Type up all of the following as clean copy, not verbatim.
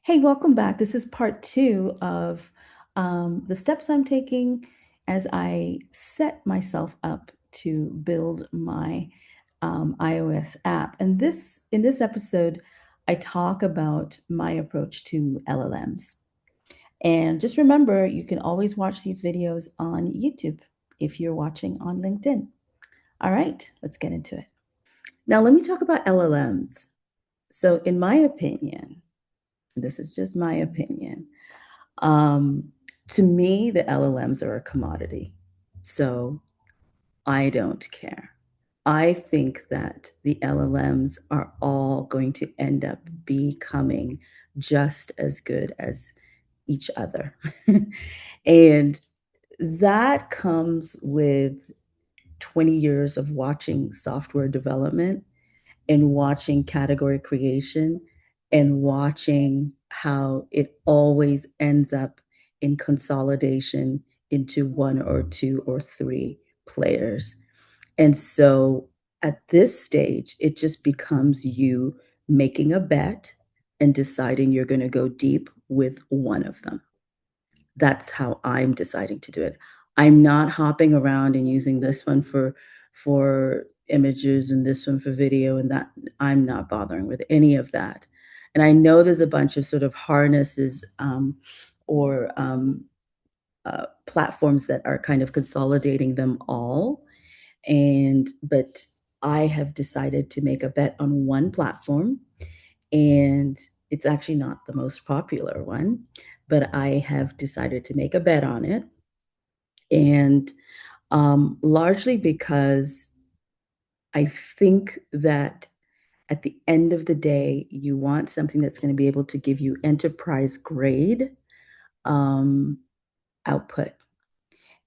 Hey, welcome back. This is part two of the steps I'm taking as I set myself up to build my iOS app. And in this episode, I talk about my approach to LLMs. And just remember, you can always watch these videos on YouTube if you're watching on LinkedIn. All right, let's get into it. Now, let me talk about LLMs. So, in my opinion, this is just my opinion. Um, to me, the LLMs are a commodity. So I don't care. I think that the LLMs are all going to end up becoming just as good as each other. And that comes with 20 years of watching software development and watching category creation and watching how it always ends up in consolidation into one or two or three players. And so at this stage, it just becomes you making a bet and deciding you're going to go deep with one of them. That's how I'm deciding to do it. I'm not hopping around and using this one for images and this one for video and that. I'm not bothering with any of that. And I know there's a bunch of sort of harnesses or platforms that are kind of consolidating them all. But I have decided to make a bet on one platform, and it's actually not the most popular one, but I have decided to make a bet on it. And largely because I think that at the end of the day, you want something that's going to be able to give you enterprise grade um, output.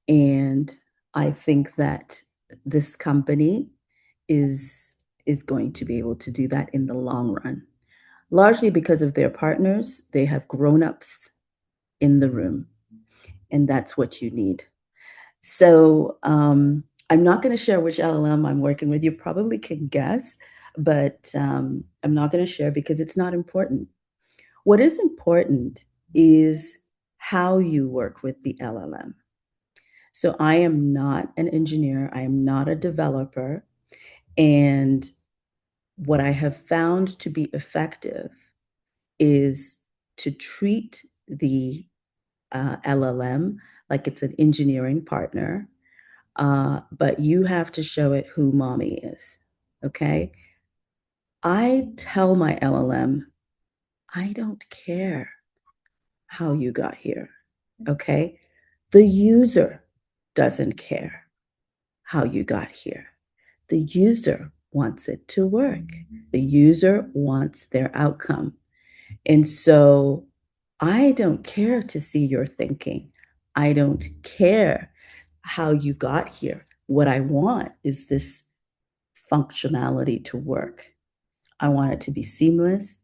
And I think that this company is is going to be able to do that in the long run, largely because of their partners. They have grown-ups in the room, and that's what you need. So I'm not going to share which LLM I'm working with. You probably can guess, but I'm not going to share because it's not important. What is important is how you work with the LLM. So I am not an engineer, I am not a developer. And what I have found to be effective is to treat the LLM like it's an engineering partner, but you have to show it who mommy is. Okay. I tell my LLM, I don't care how you got here. Okay. The user doesn't care how you got here. The user wants it to work. The user wants their outcome. And so I don't care to see your thinking. I don't care how you got here. What I want is this functionality to work. I want it to be seamless.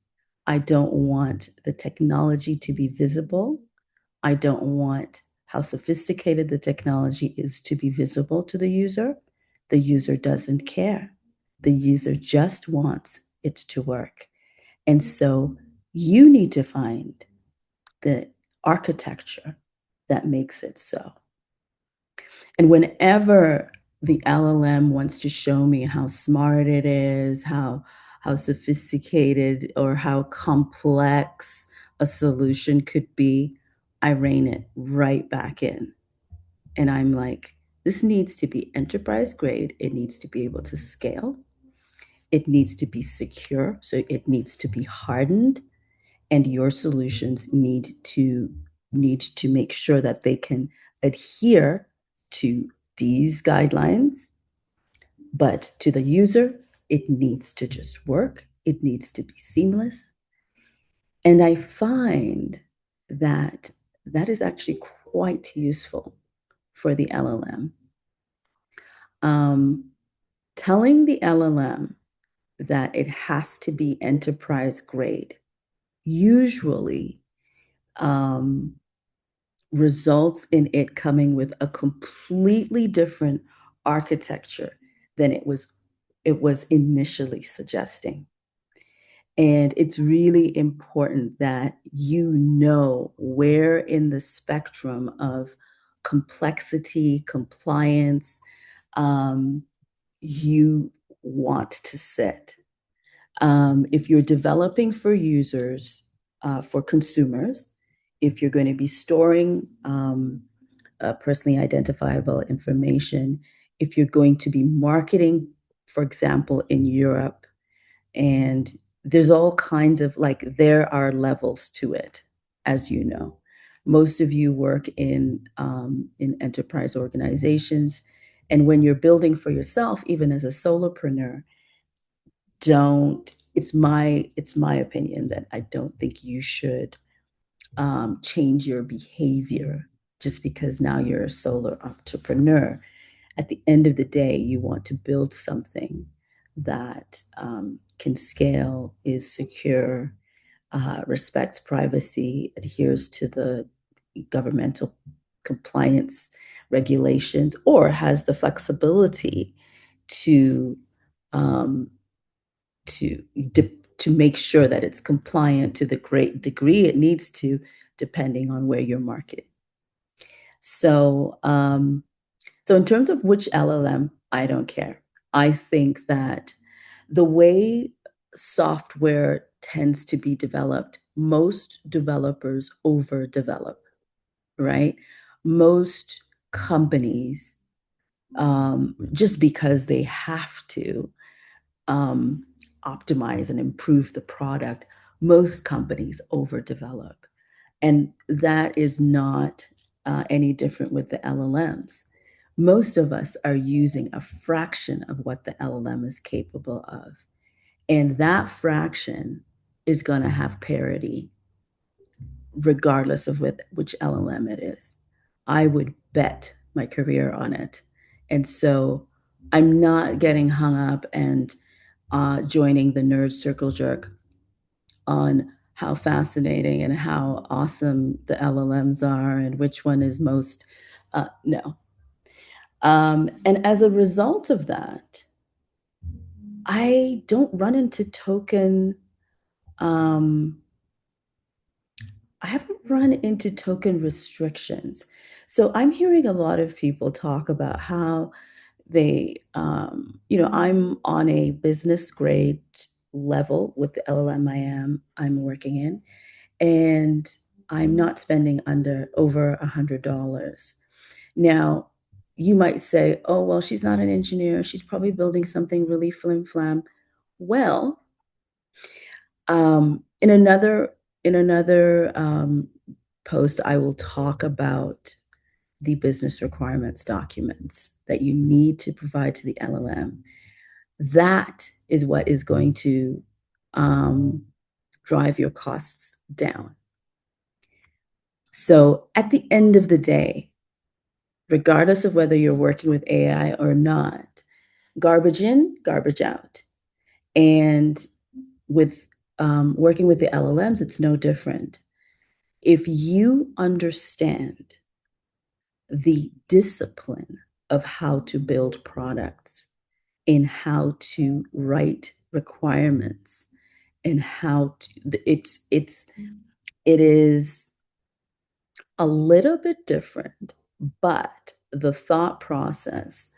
I don't want the technology to be visible. I don't want how sophisticated the technology is to be visible to the user. The user doesn't care. The user just wants it to work. And so you need to find the architecture that makes it so. And whenever the LLM wants to show me how smart it is, how sophisticated or how complex a solution could be, I rein it right back in. And I'm like, this needs to be enterprise grade. It needs to be able to scale. It needs to be secure. So it needs to be hardened. And your solutions need to make sure that they can adhere to these guidelines. But to the user, it needs to just work. It needs to be seamless. And I find that that is actually quite useful for the LLM. Um, Telling the LLM that it has to be enterprise grade usually um, results in it coming with a completely different architecture than it was initially suggesting. And it's really important that you know where in the spectrum of complexity, compliance, um, you want to sit. If you're developing for users, for consumers, if you're going to be storing personally identifiable information, if you're going to be marketing, for example, in Europe, and there's all kinds of like, there are levels to it, as you know. Most of you work in enterprise organizations, and when you're building for yourself, even as a solopreneur, don't it's my opinion that I don't think you should change your behavior just because now you're a solo entrepreneur. At the end of the day, you want to build something that can scale, is secure, respects privacy, adheres to the governmental compliance regulations, or has the flexibility to um, to to make sure that it's compliant to the great degree it needs to, depending on where you're marketing. So, so in terms of which LLM, I don't care. I think that the way software tends to be developed, most developers overdevelop, right? Most companies, just because they have to, um, optimize and improve the product, most companies overdevelop. And that is not any different with the LLMs. Most of us are using a fraction of what the LLM is capable of. And that fraction is going to have parity regardless of which LLM it is. I would bet my career on it. And so I'm not getting hung up and joining the nerd circle jerk on how fascinating and how awesome the LLMs are and which one is most, no. And as a result of that, I don't run into um, I haven't run into token restrictions. So I'm hearing a lot of people talk about how I'm on a business grade level with the LLM I'm working in, and I'm not spending over $100. Now, you might say, oh, well, she's not an engineer. She's probably building something really flim flam. Well, in another post, I will talk about the business requirements documents that you need to provide to the LLM. That is what is going to drive your costs down. So at the end of the day, regardless of whether you're working with AI or not, garbage in, garbage out. And with working with the LLMs, it's no different. If you understand the discipline of how to build products and how to write requirements and how to, it is a little bit different, but the thought process,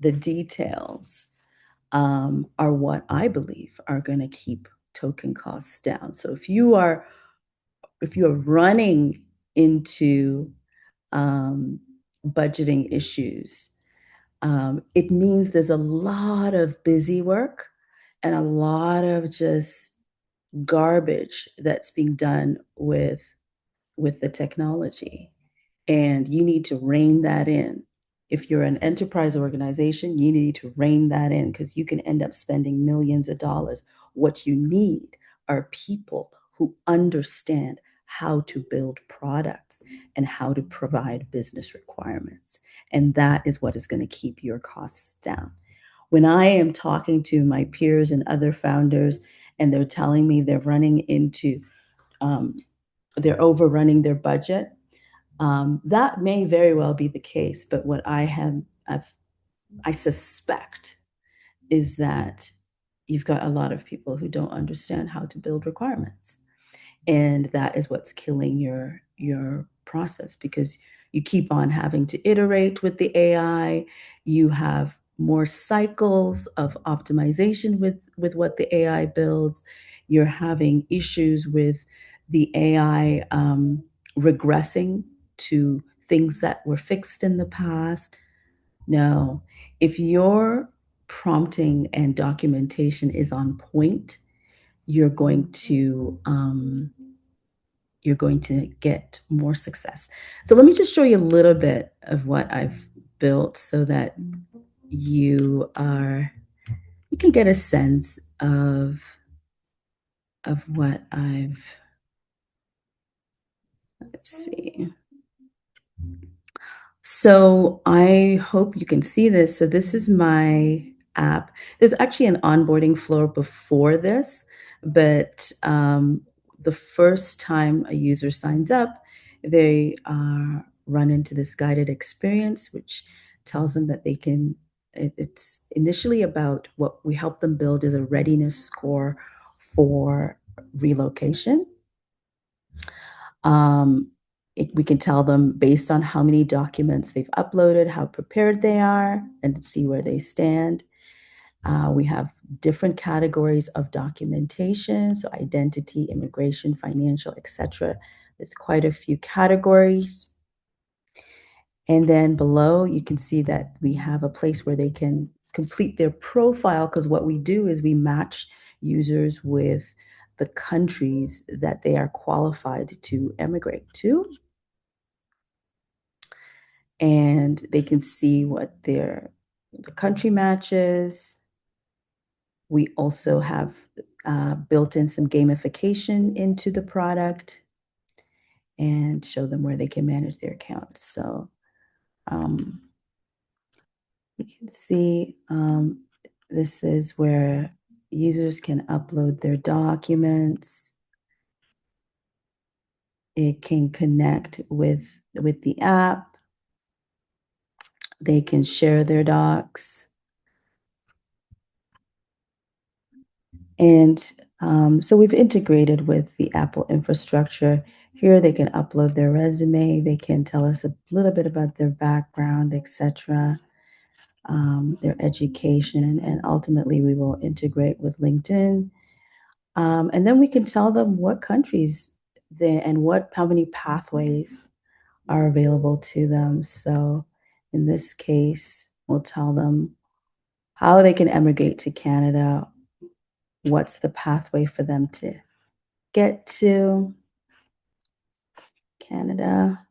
the details, are what I believe are going to keep token costs down. So if you are running into budgeting issues, it means there's a lot of busy work and a lot of just garbage that's being done with the technology. And you need to rein that in. If you're an enterprise organization, you need to rein that in because you can end up spending millions of dollars. What you need are people who understand how to build products and how to provide business requirements. And that is what is going to keep your costs down. When I am talking to my peers and other founders, and they're telling me they're overrunning their budget, that may very well be the case, but what I suspect is that you've got a lot of people who don't understand how to build requirements. And that is what's killing your process because you keep on having to iterate with the AI. You have more cycles of optimization with what the AI builds. You're having issues with the AI regressing to things that were fixed in the past. No, if your prompting and documentation is on point, you're going to get more success. So let me just show you a little bit of what I've built so that you can get a sense of what I've let's see. So I hope you can see this. So this is my app. There's actually an onboarding flow before this, but the first time a user signs up, they run into this guided experience, which tells them that they can. It's initially about what we help them build is a readiness score for relocation. Um, we can tell them based on how many documents they've uploaded, how prepared they are, and see where they stand. We have different categories of documentation, so identity, immigration, financial, etc. There's quite a few categories. And then below, you can see that we have a place where they can complete their profile because what we do is we match users with the countries that they are qualified to emigrate to. And they can see what the country matches. We also have built in some gamification into the product and show them where they can manage their accounts. So um, you can see this is where users can upload their documents. It can connect with the app. They can share their docs. And so we've integrated with the Apple infrastructure. Here they can upload their resume. They can tell us a little bit about their background, etc., their education, and ultimately we will integrate with LinkedIn. And then we can tell them what countries and how many pathways are available to them. So in this case, we'll tell them how they can emigrate to Canada, what's the pathway for them to get to Canada,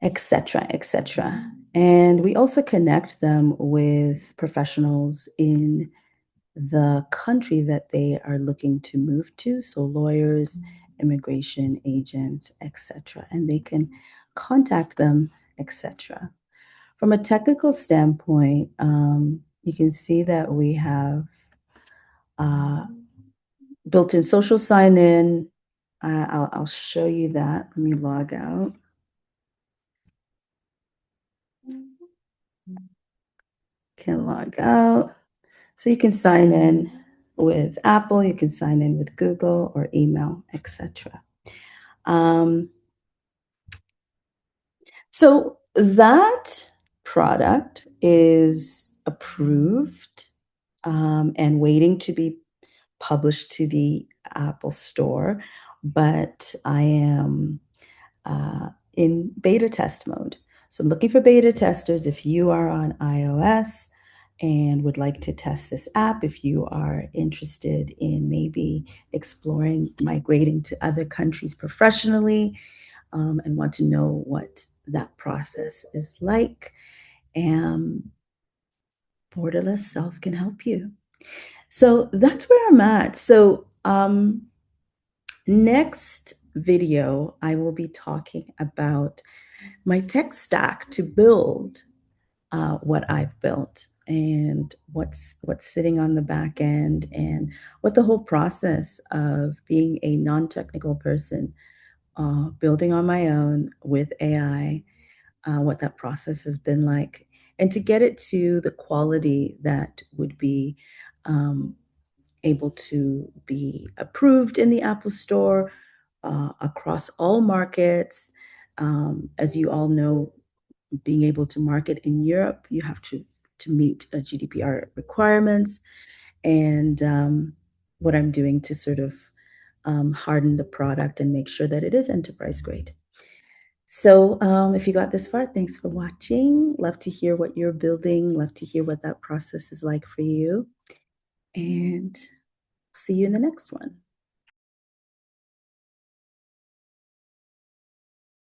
etc., etc. And we also connect them with professionals in the country that they are looking to move to, so lawyers, immigration agents, etc. And they can contact them, etc. From a technical standpoint, you can see that we have uh, built-in social sign-in. I'll show you that. Let me log out. Can log out. So you can sign in with Apple, you can sign in with Google or email, etc. Um, so that product is approved and waiting to be published to the Apple Store, but I am in beta test mode. So I'm looking for beta testers. If you are on iOS and would like to test this app, if you are interested in maybe exploring migrating to other countries professionally and want to know what that process is like, Borderless Self can help you. So that's where I'm at. So next video, I will be talking about my tech stack to build what I've built and what's sitting on the back end and what the whole process of being a non-technical person building on my own with AI, what that process has been like. and to get it to the quality that would be um, able to be approved in the Apple Store across all markets. As you all know, being able to market in Europe, you have to meet GDPR requirements, and what I'm doing to sort of harden the product and make sure that it is enterprise grade. So, if you got this far, thanks for watching. Love to hear what you're building. Love to hear what that process is like for you. And see you in the next one.